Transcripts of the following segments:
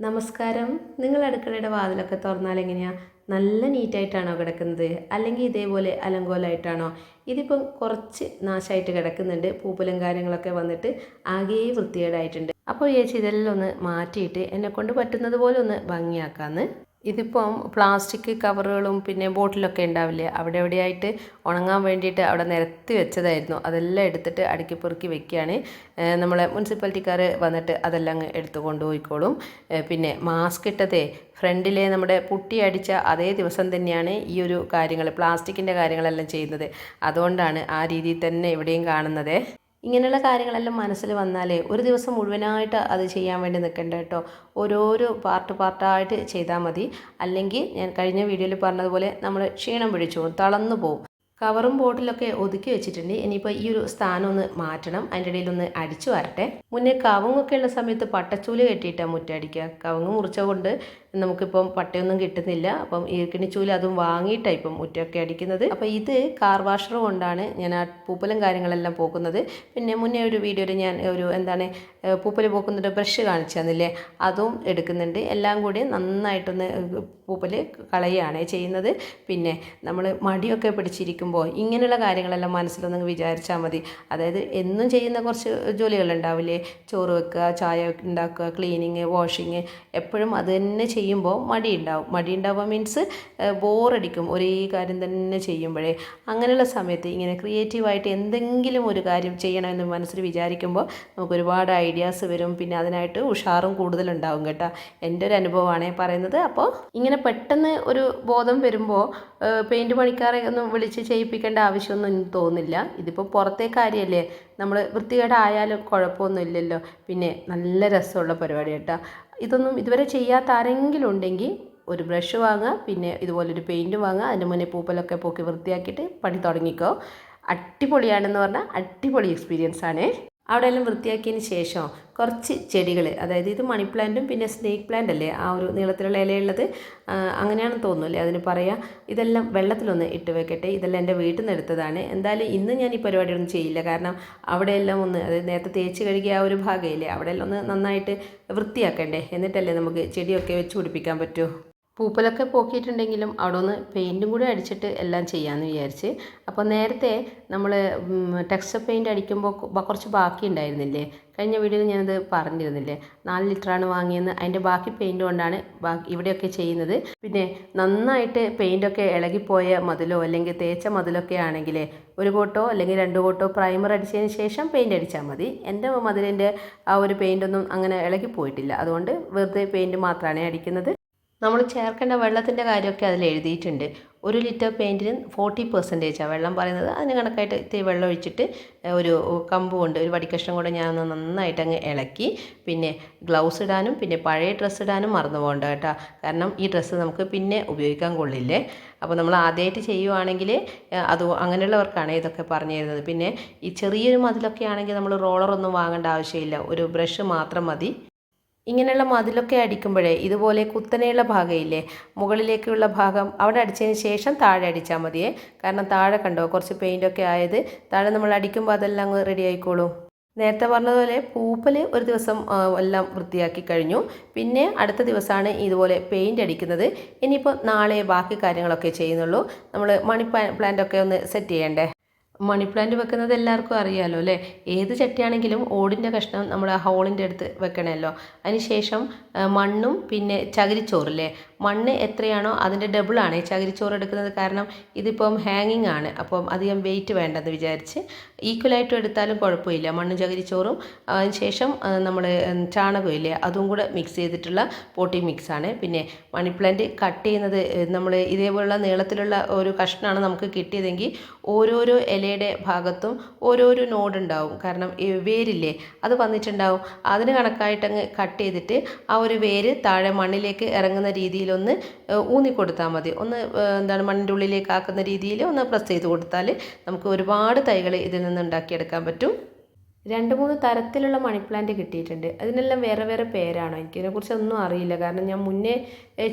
നമസ്കാരം. നിങ്ങൾ അടുക്കളയുടെ വാതിലൊക്കെ തുറന്നാൽ എങ്ങനെയാണ്? നല്ല നീറ്റായിട്ടാണോ കിടക്കുന്നത്, അല്ലെങ്കിൽ ഇതേപോലെ അലങ്കോലമായിട്ടാണോ? ഇതിപ്പം കുറച്ച് നാശമായിട്ട് കിടക്കുന്നുണ്ട്. പൂപ്പലും കാര്യങ്ങളൊക്കെ വന്നിട്ട് ആകെ വൃത്തികേടായിട്ടുണ്ട്. അപ്പോൾ ചേച്ചി ഇതെല്ലാം ഒന്ന് മാറ്റിയിട്ട് എന്നെക്കൊണ്ട് പറ്റുന്നത് പോലെ ഒന്ന് ഭംഗിയാക്കാമെന്ന്. ഇതിപ്പം പ്ലാസ്റ്റിക് കവറുകളും പിന്നെ ബോട്ടിലൊക്കെ ഉണ്ടാവില്ലേ, അവിടെ എവിടെയായിട്ട് ഉണങ്ങാൻ വേണ്ടിയിട്ട് അവിടെ നിരത്തി വെച്ചതായിരുന്നു. അതെല്ലാം എടുത്തിട്ട് അടുക്കി പെറുക്കി വെക്കുകയാണ്. നമ്മളെ മുനിസിപ്പാലിറ്റിക്കാർ വന്നിട്ട് അതെല്ലാം അങ്ങ് എടുത്തു കൊണ്ടുപോയിക്കോളും. പിന്നെ മാസ്ക് ഇട്ടതേ ഫ്രണ്ടിലെ നമ്മുടെ പുട്ടി അടിച്ച അതേ ദിവസം തന്നെയാണ് ഈ ഒരു കാര്യങ്ങൾ, പ്ലാസ്റ്റിക്കിൻ്റെ കാര്യങ്ങളെല്ലാം ചെയ്യുന്നത്. അതുകൊണ്ടാണ് ആ രീതിയിൽ തന്നെ ഇവിടെയും കാണുന്നത്. ഇങ്ങനെയുള്ള കാര്യങ്ങളെല്ലാം മനസ്സിൽ വന്നാലേ ഒരു ദിവസം മുഴുവനായിട്ട് അത് ചെയ്യാൻ വേണ്ടി നിൽക്കണ്ട കേട്ടോ. ഓരോരോ പാർട്ടായിട്ട് ചെയ്താൽ മതി. അല്ലെങ്കിൽ ഞാൻ കഴിഞ്ഞ വീഡിയോയിൽ പറഞ്ഞതുപോലെ നമ്മൾ ക്ഷീണം പിടിച്ചു പോകും, തളർന്നു പോകും. കവറും ബോട്ടിലൊക്കെ ഒതുക്കി വെച്ചിട്ടുണ്ട്. ഇനിയിപ്പോൾ ഈ ഒരു സ്ഥാനം ഒന്ന് മാറ്റണം. അതിൻ്റെ ഇടയിൽ ഒന്ന് അടിച്ചു വരട്ടെ. മുന്നേ കവുങ്ങൊക്കെ ഉള്ള സമയത്ത് പട്ടച്ചൂല് കെട്ടിയിട്ടാണ് മുറ്റടിക്കുക. കവുങ്ങ് മുറിച്ച കൊണ്ട് നമുക്കിപ്പം പട്ടയൊന്നും കിട്ടുന്നില്ല. അപ്പം ഈർക്കിണിച്ചൂല് അതും വാങ്ങിയിട്ടാണ് ഇപ്പം മുറ്റമൊക്കെ അടിക്കുന്നത്. അപ്പോൾ ഇത് കാർ വാഷർ കൊണ്ടാണ് ഞാൻ ആ പൂപ്പലും കാര്യങ്ങളെല്ലാം പോക്കുന്നത്. പിന്നെ മുന്നേ ഒരു വീഡിയോയിൽ ഞാൻ ഒരു പൂപ്പൽ പോക്കുന്നൊരു ബ്രഷ് കാണിച്ചു തന്നില്ലേ, അതും എടുക്കുന്നുണ്ട്. എല്ലാം കൂടി നന്നായിട്ടൊന്ന് പൂപ്പൽ കളയുകയാണ് ചെയ്യുന്നത്. പിന്നെ നമ്മൾ മടിയൊക്കെ പിടിച്ചിരിക്കുമ്പോൾ ഇങ്ങനെയുള്ള കാര്യങ്ങളെല്ലാം മനസ്സിലൊന്ന് വിചാരിച്ചാൽ മതി. അതായത് എന്നും ചെയ്യുന്ന കുറച്ച് ജോലികളുണ്ടാവില്ലേ, ചോറ് വെക്കുക, ചായ ഉണ്ടാക്കുക, ക്ലീനിങ്, വാഷിങ്, എപ്പോഴും അത് തന്നെ ചെയ്യുമ്പോൾ മടിയുണ്ടാവുക മീൻസ് ബോറടിക്കും ഒരേ കാര്യം തന്നെ ചെയ്യുമ്പോഴേ. അങ്ങനെയുള്ള സമയത്ത് ഇങ്ങനെ ക്രിയേറ്റീവായിട്ട് എന്തെങ്കിലും ഒരു കാര്യം ചെയ്യണമെന്ന് മനസ്സിൽ വിചാരിക്കുമ്പോൾ നമുക്ക് ഒരുപാട് ഐഡിയാസ് വരും. പിന്നെ അതിനായിട്ട് ഉഷാറും കൂടുതലുണ്ടാവും കേട്ടോ. എൻ്റെ ഒരു അനുഭവമാണ് പറയുന്നത്. അപ്പോൾ ഇങ്ങനെ പെട്ടെന്ന് ഒരു ബോധം വരുമ്പോൾ പെയിൻറ് പണിക്കാരെ ഒന്നും വിളിച്ച് ചെയ്യിപ്പിക്കേണ്ട ആവശ്യമൊന്നും എനിക്ക് തോന്നുന്നില്ല. ഇതിപ്പോൾ പുറത്തെ കാര്യമല്ലേ, നമ്മൾ വൃത്തികേടായാലും കുഴപ്പമൊന്നുമില്ലല്ലോ. പിന്നെ നല്ല രസമുള്ള പരിപാടി കേട്ടോ. ഇതൊന്നും ഇതുവരെ ചെയ്യാത്ത ആരെങ്കിലും ഉണ്ടെങ്കിൽ ഒരു ബ്രഷ് വാങ്ങുക, പിന്നെ ഇതുപോലൊരു പെയിൻറ്റ് വാങ്ങുക, അതിൻ്റെ മുന്നേ പൂപ്പലൊക്കെ പോക്കി വൃത്തിയാക്കിയിട്ട് പണി തുടങ്ങിക്കോ. അടിപൊളിയാണെന്ന് പറഞ്ഞാൽ അടിപൊളി എക്സ്പീരിയൻസ് ആണ്. അവിടെ എല്ലാം വൃത്തിയാക്കിയതിന് ശേഷം കുറച്ച് ചെടികൾ, അതായത് ഇത് മണി പ്ലാന്റും പിന്നെ സ്നേക്ക് പ്ലാന്റ് അല്ലേ, ആ ഒരു നീളത്തിലുള്ള ഇലയുള്ളത്, അങ്ങനെയാണെന്ന് തോന്നുന്നില്ലേ അതിന് പറയാം. ഇതെല്ലാം വെള്ളത്തിലൊന്ന് ഇട്ട് വെക്കട്ടെ. ഇതെല്ലാം എൻ്റെ വീട്ടിൽ നിന്ന് എടുത്തതാണ്. എന്തായാലും ഇന്ന് ഞാൻ ഈ പരിപാടിയൊന്നും ചെയ്യില്ല. കാരണം അവിടെയെല്ലാം ഒന്ന്, അതായത് നേരത്തെ തേച്ച് കഴുകിയ ആ ഒരു ഭാഗമില്ലേ, അവിടെയെല്ലാം ഒന്ന് നന്നായിട്ട് വൃത്തിയാക്കണ്ടേ, എന്നിട്ടല്ലേ നമുക്ക് ചെടിയൊക്കെ വെച്ച് പിടിപ്പിക്കാൻ പറ്റൂ. പൂപ്പലൊക്കെ പോക്കിയിട്ടുണ്ടെങ്കിലും അവിടെ ഒന്ന് പെയിൻറ്റും കൂടി അടിച്ചിട്ട് എല്ലാം ചെയ്യാമെന്ന് വിചാരിച്ച്. അപ്പോൾ നേരത്തെ നമ്മൾ ടെക്സ്ചർ പെയിൻറ്റ് അടിക്കുമ്പോൾ കുറച്ച് ബാക്കി ഉണ്ടായിരുന്നില്ലേ, കഴിഞ്ഞ വീഡിയോയിൽ ഞാനത് പറഞ്ഞിരുന്നില്ലേ, 4 ലിറ്ററാണ് വാങ്ങിയെന്ന്. അതിൻ്റെ ബാക്കി പെയിൻറ്റ് കൊണ്ടാണ് ഇവിടെയൊക്കെ ചെയ്യുന്നത്. പിന്നെ നന്നായിട്ട് പെയിൻറ്റൊക്കെ ഇളകിപ്പോയ മതിലോ അല്ലെങ്കിൽ തേച്ച മതിലൊക്കെ ആണെങ്കിൽ ഒരു കോട്ടോ അല്ലെങ്കിൽ 2 കോട്ടോ പ്രൈമർ അടിച്ചതിന് ശേഷം പെയിൻറ്റ് അടിച്ചാൽ മതി. എൻ്റെ മതിലിൻ്റെ ആ ഒരു പെയിൻറ്റൊന്നും അങ്ങനെ ഇളകിപ്പോയിട്ടില്ല. അതുകൊണ്ട് വെറുതെ പെയിൻറ്റ് മാത്രമാണ് അടിക്കുന്നത്. നമ്മൾ ചേർക്കേണ്ട വെള്ളത്തിൻ്റെ കാര്യമൊക്കെ അതിൽ എഴുതിയിട്ടുണ്ട്. 1 ലിറ്റർ പെയിൻറ്റിന് 40% വെള്ളം പറയുന്നത്. അതിന് കണക്കായിട്ട് ഇത്തിരി വെള്ളം ഒഴിച്ചിട്ട് ഒരു കമ്പ് കൊണ്ട്, ഒരു വടിക്കഷ്ണം കൊണ്ട് ഞാനൊന്ന് നന്നായിട്ട് അങ്ങ് ഇളക്കി. പിന്നെ ഗ്ലൗസ് ഇടാനും പിന്നെ പഴയ ഡ്രസ്സ് ഇടാനും മറന്നു പോകണ്ട കേട്ടോ. കാരണം ഈ ഡ്രസ്സ് നമുക്ക് പിന്നെ ഉപയോഗിക്കാൻ കൊള്ളില്ലേ. അപ്പോൾ നമ്മൾ ആദ്യമായിട്ട് ചെയ്യുവാണെങ്കിൽ അങ്ങനെയുള്ളവർക്കാണ് ഇതൊക്കെ പറഞ്ഞു തരുന്നത്. പിന്നെ ഈ ചെറിയൊരു മതിലൊക്കെ ആണെങ്കിൽ നമ്മൾ റോളറൊന്നും വാങ്ങേണ്ട ആവശ്യമില്ല, ഒരു ബ്രഷ് മാത്രം മതി. ഇങ്ങനെയുള്ള മതിലൊക്കെ അടിക്കുമ്പോഴേ ഇതുപോലെ കുത്തനെയുള്ള ഭാഗമില്ലേ, മുകളിലേക്കുള്ള ഭാഗം അവിടെ അടിച്ചതിന് ശേഷം താഴെ അടിച്ചാൽ മതിയേ. കാരണം താഴെ കണ്ടോ കുറച്ച് പെയിൻറ്റൊക്കെ ആയത്, താഴെ നമ്മൾ അടിക്കുമ്പോൾ അതെല്ലാം അങ്ങ് റെഡി ആയിക്കോളും. നേരത്തെ പറഞ്ഞതുപോലെ പൂപ്പൽ ഒരു ദിവസം എല്ലാം വൃത്തിയാക്കി കഴിഞ്ഞു. പിന്നെ അടുത്ത ദിവസമാണ് ഇതുപോലെ പെയിൻറ്റ് അടിക്കുന്നത്. ഇനിയിപ്പോൾ നാളെ ബാക്കി കാര്യങ്ങളൊക്കെ ചെയ്യുന്നുള്ളൂ. നമ്മൾ മണി പ്ലാന്റൊക്കെ ഒന്ന് സെറ്റ് ചെയ്യണ്ടേ. മണി പ്ലാന്റ് വെക്കുന്നത് എല്ലാവർക്കും അറിയാമല്ലോ അല്ലേ. ഏത് ചട്ടിയാണെങ്കിലും ഓടിൻ്റെ കഷ്ണം നമ്മൾ ആ ഹോളിൻ്റെ അടുത്ത് വെക്കണമല്ലോ. അതിനുശേഷം മണ്ണും പിന്നെ ചകിരിച്ചോറില്ലേ, മണ്ണ് എത്രയാണോ അതിൻ്റെ ഡബിളാണ് ചകിരിച്ചോറ് എടുക്കുന്നത്. കാരണം ഇതിപ്പം ഹാങ്ങിങ് ആണ്, അപ്പം അധികം വെയിറ്റ് വേണ്ടെന്ന് വിചാരിച്ച് ഈക്വലായിട്ടും എടുത്താലും കുഴപ്പമില്ല. മണ്ണും ചകിരിച്ചോറും അതിനുശേഷം നമ്മൾ ചാണകമില്ലേ അതും കൂടെ മിക്സ് ചെയ്തിട്ടുള്ള പോട്ടിംഗ് മിക്സാണ്. പിന്നെ മണി പ്ലാന്റ് കട്ട് ചെയ്യുന്നത് നമ്മൾ ഇതേപോലുള്ള നീളത്തിലുള്ള ഒരു കഷ്ണമാണ് നമുക്ക് കിട്ടിയതെങ്കിൽ ഓരോരോ ഇലയുടെ ഭാഗത്തും ഓരോരോ നോഡ് ഉണ്ടാവും. കാരണം ഈ വേരില്ലേ അത് വന്നിട്ടുണ്ടാവും. അതിന് കണക്കായിട്ടങ്ങ് കട്ട് ചെയ്തിട്ട് ആ ഒരു വേര് താഴെ മണ്ണിലേക്ക് ഇറങ്ങുന്ന രീതിയിലൊന്ന് ഊന്നി കൊടുത്താൽ മതി. ഒന്ന് മണ്ണിൻ്റെ ഉള്ളിലേക്ക് ആക്കുന്ന രീതിയിൽ ഒന്ന് പ്രസ് ചെയ്ത് കൊടുത്താൽ നമുക്ക് ഒരുപാട് തൈകൾ ഇതിൽ നിന്ന് ഉണ്ടാക്കിയെടുക്കാൻ പറ്റും. 2-3 തരത്തിലുള്ള മണി പ്ലാന്റ് കിട്ടിയിട്ടുണ്ട്. അതിനെല്ലാം വേറെ വേറെ പേരാണോ, എനിക്കിതിനെക്കുറിച്ച് ഒന്നും അറിയില്ല. കാരണം ഞാൻ മുന്നേ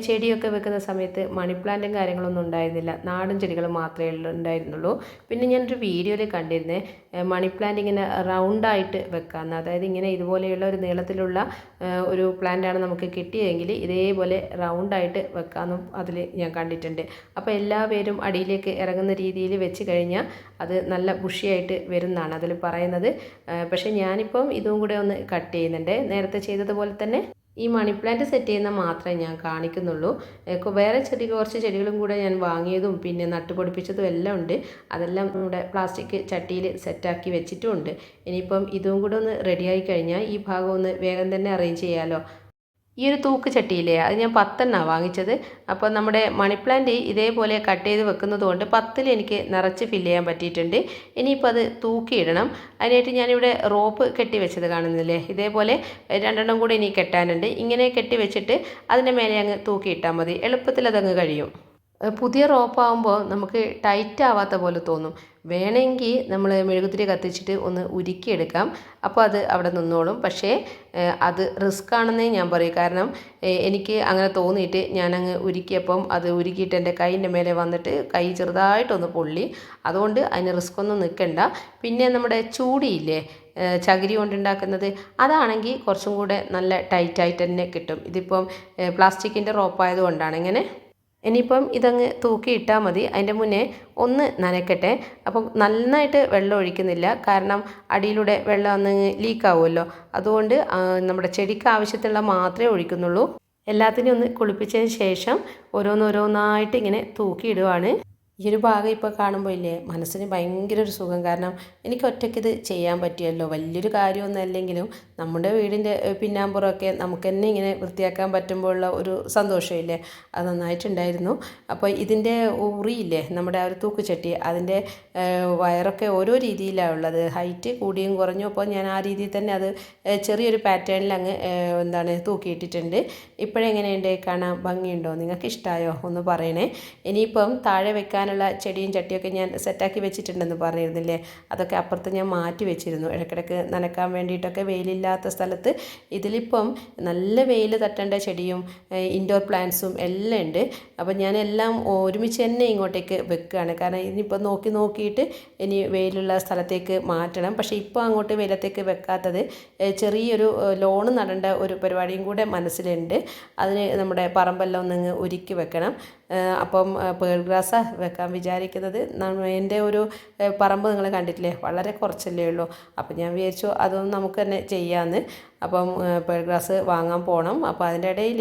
ചെടിയൊക്കെ വെക്കുന്ന സമയത്ത് മണി പ്ലാന്റും കാര്യങ്ങളൊന്നും ഉണ്ടായിരുന്നില്ല, നാടൻ ചെടികൾ മാത്രമേ ഉണ്ടായിരുന്നുള്ളൂ. പിന്നെ ഞാനൊരു വീഡിയോയിൽ കണ്ടിരുന്നേ, മണി പ്ലാന്റ് ഇങ്ങനെ റൗണ്ടായിട്ട് വെക്കാമെന്ന്. അതായത് ഇങ്ങനെ ഇതുപോലെയുള്ള ഒരു നീളത്തിലുള്ള ഒരു പ്ലാന്റാണ് നമുക്ക് കിട്ടിയതെങ്കിൽ ഇതേപോലെ റൗണ്ടായിട്ട് വെക്കാമെന്നും അതിൽ ഞാൻ കണ്ടിട്ടുണ്ട്. അപ്പോൾ എല്ലാ പേരും അടിയിലേക്ക് ഇറങ്ങുന്ന രീതിയിൽ വെച്ച് കഴിഞ്ഞാൽ അത് നല്ല ബുഷിയായിട്ട് വരുന്നതാണ് അതിൽ പറയുന്നത്. പക്ഷേ ഞാനിപ്പം ഇതും കൂടെ ഒന്ന് കട്ട് ചെയ്യുന്നുണ്ട്. നേരത്തെ ചെയ്തതുപോലെ തന്നെ ഈ മണി പ്ലാന്റ് സെറ്റ് ചെയ്യുന്ന മാത്രമേ ഞാൻ കാണിക്കുന്നുള്ളൂ. വേറെ കുറച്ച് ചെടികളും കൂടെ ഞാൻ വാങ്ങിയതും പിന്നെ നട്ടുപൊടിപ്പിച്ചതും എല്ലാം ഉണ്ട്. അതെല്ലാം നമ്മുടെ പ്ലാസ്റ്റിക് ചട്ടിയിൽ സെറ്റാക്കി വെച്ചിട്ടുമുണ്ട്. ഇനിയിപ്പം ഇതും കൂടെ ഒന്ന് റെഡിയായി കഴിഞ്ഞാൽ ഈ ഭാഗം ഒന്ന് വേഗം തന്നെ അറേഞ്ച് ചെയ്യാമല്ലോ. ഈ ഒരു തൂക്ക് ചട്ടിയില്ലേ, അത് ഞാൻ 10 വാങ്ങിച്ചത്. അപ്പോൾ നമ്മുടെ മണി പ്ലാന്റ് ഇതേപോലെ കട്ട് ചെയ്ത് വെക്കുന്നത് കൊണ്ട് 10 എനിക്ക് നിറച്ച് ഫില്ല് ചെയ്യാൻ പറ്റിയിട്ടുണ്ട്. ഇനിയിപ്പോൾ അത് തൂക്കിയിടണം. അതിനായിട്ട് ഞാനിവിടെ റോപ്പ് കെട്ടി വെച്ചത് കാണുന്നില്ലേ, ഇതേപോലെ 2 കൂടെ ഇനി കെട്ടാനുണ്ട്. ഇങ്ങനെ കെട്ടി വെച്ചിട്ട് അതിൻ്റെ മേലെ അങ്ങ് തൂക്കിയിട്ടാൽ മതി. എളുപ്പത്തിൽ അതങ്ങ് കഴിയും. പുതിയ റോപ്പാകുമ്പോൾ നമുക്ക് ടൈറ്റ് ആവാത്ത പോലെ തോന്നും. വേണമെങ്കിൽ നമ്മൾ മെഴുകുതിരി കത്തിച്ചിട്ട് ഒന്ന് ഉരുക്കിയെടുക്കാം. അപ്പോൾ അത് അവിടെ നിന്നോളും. പക്ഷേ അത് റിസ്ക് ആണെന്നേ ഞാൻ പറയും. കാരണം എനിക്ക് അങ്ങനെ തോന്നിയിട്ട് ഞാനങ്ങ് ഉരുക്കിയപ്പം അത് ഉരുക്കിയിട്ട് എൻ്റെ കൈയിൻ്റെ മേലെ വന്നിട്ട് കൈ ചെറുതായിട്ടൊന്ന് പൊള്ളി. അതുകൊണ്ട് അതിന് റിസ്ക് ഒന്നും നിൽക്കണ്ട. പിന്നെ നമ്മുടെ ചൂടിയില്ലേ, ചകിരി കൊണ്ടുണ്ടാക്കുന്നത്, അതാണെങ്കിൽ കുറച്ചും കൂടെ നല്ല ടൈറ്റായിട്ട് തന്നെ കിട്ടും. ഇതിപ്പം പ്ലാസ്റ്റിക്കിൻ്റെ റോപ്പായത് കൊണ്ടാണ് ഇങ്ങനെ. ഇനിയിപ്പം ഇതങ്ങ് തൂക്കിയിട്ടാൽ മതി. അതിൻ്റെ മുന്നേ ഒന്ന് നനയ്ക്കട്ടെ. അപ്പം നന്നായിട്ട് വെള്ളം ഒഴിക്കുന്നില്ല, കാരണം അടിയിലൂടെ വെള്ളം ഒന്ന് ലീക്കാവുമല്ലോ. അതുകൊണ്ട് നമ്മുടെ ചെടിക്ക് ആവശ്യത്തിനുള്ള മാത്രമേ ഒഴിക്കുന്നുള്ളൂ. എല്ലാത്തിനെയും ഒന്ന് കുളിപ്പിച്ചതിന് ശേഷം ഓരോന്നോരോന്നായിട്ട് ഇങ്ങനെ തൂക്കിയിടുവാണ്. ഈ ഒരു ഭാഗം ഇപ്പോൾ കാണുമ്പോൾ ഇല്ലേ, മനസ്സിന് ഭയങ്കര ഒരു സുഖം. കാരണം എനിക്ക് ഒറ്റയ്ക്കിത് ചെയ്യാൻ പറ്റിയല്ലോ. വലിയൊരു കാര്യമൊന്നും അല്ലെങ്കിലും നമ്മുടെ വീടിൻ്റെ പിന്നാമ്പുറമൊക്കെ നമുക്ക് തന്നെ ഇങ്ങനെ വൃത്തിയാക്കാൻ പറ്റുമ്പോഴുള്ള ഒരു സന്തോഷമില്ലേ, അത് നന്നായിട്ടുണ്ടായിരുന്നു. അപ്പോൾ ഇതിൻ്റെ ഉറിയില്ലേ, നമ്മുടെ ആ ഒരു തൂക്കുചട്ടി, അതിൻ്റെ വയറൊക്കെ ഓരോ രീതിയിലാണ് ഉള്ളത്. ഹൈറ്റ് കൂടിയും കുറഞ്ഞു. അപ്പോൾ ഞാൻ ആ രീതിയിൽ തന്നെ അത് ചെറിയൊരു പാറ്റേണിൽ അങ്ങ് തൂക്കിയിട്ടിട്ടുണ്ട്. ഇപ്പോഴെങ്ങനെയുണ്ട്, കാണാൻ ഭംഗിയുണ്ടോ, നിങ്ങൾക്ക് ഇഷ്ടമായോ ഒന്ന് പറയണേ. ഇനിയിപ്പം താഴെ വെക്കാൻ ചെടിയും ചട്ടിയൊക്കെ ഞാൻ സെറ്റാക്കി വെച്ചിട്ടുണ്ടെന്ന് പറഞ്ഞിരുന്നില്ലേ, അതൊക്കെ അപ്പുറത്ത് ഞാൻ മാറ്റി വെച്ചിരുന്നു ഇടയ്ക്കിടയ്ക്ക് നനക്കാൻ വേണ്ടിയിട്ടൊക്കെ. വെയിലില്ലാത്ത സ്ഥലത്ത് ഇതിലിപ്പം നല്ല വെയിൽ തട്ടേണ്ട ചെടിയും ഇൻഡോർ പ്ലാന്റ്സും എല്ലാം ഉണ്ട്. അപ്പം ഞാനെല്ലാം ഒരുമിച്ച് തന്നെ ഇങ്ങോട്ടേക്ക് വെക്കുകയാണ്. കാരണം ഇനിയിപ്പോൾ നോക്കിയിട്ട് ഇനി വെയിലുള്ള സ്ഥലത്തേക്ക് മാറ്റണം. പക്ഷേ ഇപ്പോൾ അങ്ങോട്ട് വെയിലത്തേക്ക് വെക്കാത്തത് ചെറിയൊരു ലോണ് നടേണ്ട ഒരു പരിപാടിയും കൂടെ മനസ്സിലുണ്ട്. അതിന് നമ്മുടെ പറമ്പെല്ലാം ഒന്നങ്ങ് ഒരുക്കി വെക്കണം. അപ്പം പേൾ ഗ്രാസ് വെക്കാൻ വിചാരിക്കുന്നത്. എൻ്റെ ഒരു പറമ്പ് നിങ്ങൾ കണ്ടിട്ടില്ലേ, വളരെ കുറച്ചല്ലേ ഉള്ളൂ. അപ്പം ഞാൻ വിചാരിച്ചു അതൊന്നും നമുക്ക് തന്നെ ചെയ്യാമെന്ന്. അപ്പം പേൾ ഗ്രാസ് വാങ്ങാൻ പോകണം. അപ്പോൾ അതിൻ്റെ ഇടയിൽ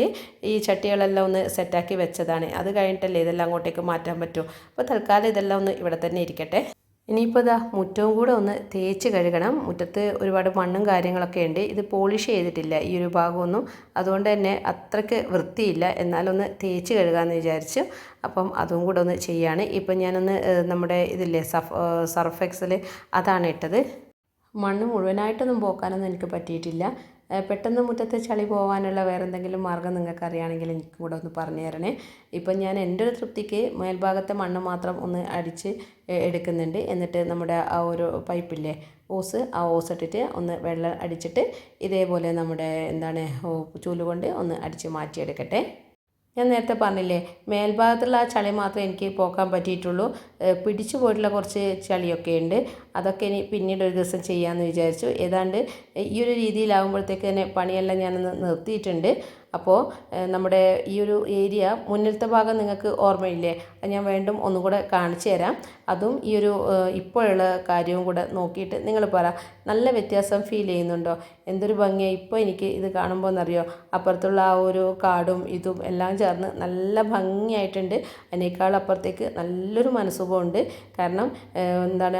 ഈ ചട്ടികളെല്ലാം ഒന്ന് സെറ്റാക്കി വെച്ചതാണ്. അത് കഴിഞ്ഞിട്ടല്ലേ ഇതെല്ലാം അങ്ങോട്ടേക്ക് മാറ്റാൻ പറ്റൂ. അപ്പോൾ തൽക്കാലം ഇതെല്ലാം ഒന്ന് ഇവിടെ തന്നെ ഇരിക്കട്ടെ. ഇനിയിപ്പോൾ ഇതാ മുറ്റവും കൂടെ ഒന്ന് തേച്ച് കഴുകണം. മുറ്റത്ത് ഒരുപാട് മണ്ണും കാര്യങ്ങളൊക്കെ ഉണ്ട്. ഇത് പോളിഷ് ചെയ്തിട്ടില്ല ഈ ഒരു ഭാഗമൊന്നും, അതുകൊണ്ട് തന്നെ അത്രയ്ക്ക് വൃത്തിയില്ല. എന്നാലൊന്ന് തേച്ച് കഴുകാമെന്ന് വിചാരിച്ചു. അപ്പം അതും കൂടെ ഒന്ന് ചെയ്യാണ്. ഇപ്പം ഞാനൊന്ന് നമ്മുടെ ഇതില്ലേ സർഫ് എക്സൽ, അതാണ് ഇട്ടത്. മണ്ണ് മുഴുവനായിട്ടൊന്നും പോക്കാനൊന്നും എനിക്ക് പറ്റിയിട്ടില്ല. പെട്ടെന്ന് മുറ്റത്ത് ചളി പോകാനുള്ള വേറെ എന്തെങ്കിലും മാർഗ്ഗം നിങ്ങൾക്ക് അറിയുകയാണെങ്കിൽ എനിക്കും കൂടെ ഒന്ന് പറഞ്ഞു തരണേ. ഇപ്പം ഞാൻ എൻ്റെ ഒരു തൃപ്തിക്ക് മേൽഭാഗത്തെ മണ്ണ് മാത്രം ഒന്ന് അടിച്ച് എടുക്കുന്നുണ്ട്. എന്നിട്ട് നമ്മുടെ ആ ഒരു പൈപ്പില്ലേ, ആ ഓസ് ഇട്ടിട്ട് ഒന്ന് വെള്ളം അടിച്ചിട്ട് ഇതേപോലെ നമ്മുടെ ചൂല് ഒന്ന് അടിച്ച് മാറ്റിയെടുക്കട്ടെ. ഞാൻ നേരത്തെ പറഞ്ഞില്ലേ, മേൽഭാഗത്തുള്ള ആ ചളി മാത്രമേ എനിക്ക് പോക്കാൻ പറ്റിയിട്ടുള്ളൂ. പിടിച്ചു പോയിട്ടുള്ള കുറച്ച് ചളിയൊക്കെ ഉണ്ട്. അതൊക്കെ ഇനി പിന്നീട് ഒരു ദിവസം ചെയ്യാമെന്ന് വിചാരിച്ചു. ഏതാണ്ട് ഈ ഒരു രീതിയിലാകുമ്പോഴത്തേക്ക് തന്നെ പണിയെല്ലാം ഞാനൊന്ന് നിർത്തിയിട്ടുണ്ട്. അപ്പോൾ നമ്മുടെ ഈ ഒരു ഏരിയ മുന്നിലത്തെ ഭാഗം നിങ്ങൾക്ക് ഓർമ്മയില്ലേ, അത് ഞാൻ വീണ്ടും ഒന്നുകൂടെ കാണിച്ചു തരാം. അതും ഈ ഒരു ഇപ്പോഴുള്ള കാര്യവും കൂടെ നോക്കിയിട്ട് നിങ്ങൾ പറ, നല്ല വ്യത്യാസം ഫീൽ ചെയ്യുന്നുണ്ടോ? എന്തൊരു ഭംഗിയാണ് ഇപ്പോൾ എനിക്ക് ഇത് കാണുമ്പോൾ എന്നറിയോ. അപ്പുറത്തുള്ള ആ ഒരു കാടും ഇതും എല്ലാം ചേർന്ന് നല്ല ഭംഗിയായിട്ടുണ്ട്. അതിനേക്കാൾ അപ്പുറത്തേക്ക് നല്ലൊരു മനസ്സുഖമുണ്ട്. കാരണം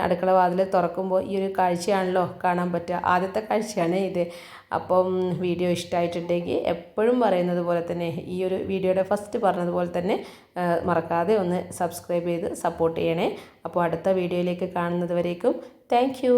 അടുക്കള വാതിൽ തുറക്കുമ്പോൾ ഈ ഒരു കാഴ്ചയാണല്ലോ കാണാൻ പറ്റുക. ആദ്യത്തെ കാഴ്ചയാണ് ഇത്. അപ്പം വീഡിയോ ഇഷ്ടമായിട്ടുണ്ടെങ്കിൽ എപ്പോഴും പറയുന്നത് പോലെ തന്നെ, ഈ ഒരു വീഡിയോയുടെ ഫസ്റ്റ് പറഞ്ഞതുപോലെ തന്നെ മറക്കാതെ ഒന്ന് സബ്സ്ക്രൈബ് ചെയ്ത് സപ്പോർട്ട് ചെയ്യണേ. അപ്പോൾ അടുത്ത വീഡിയോയിലേക്ക് കാണുന്നത് വരേക്കും താങ്ക് യു.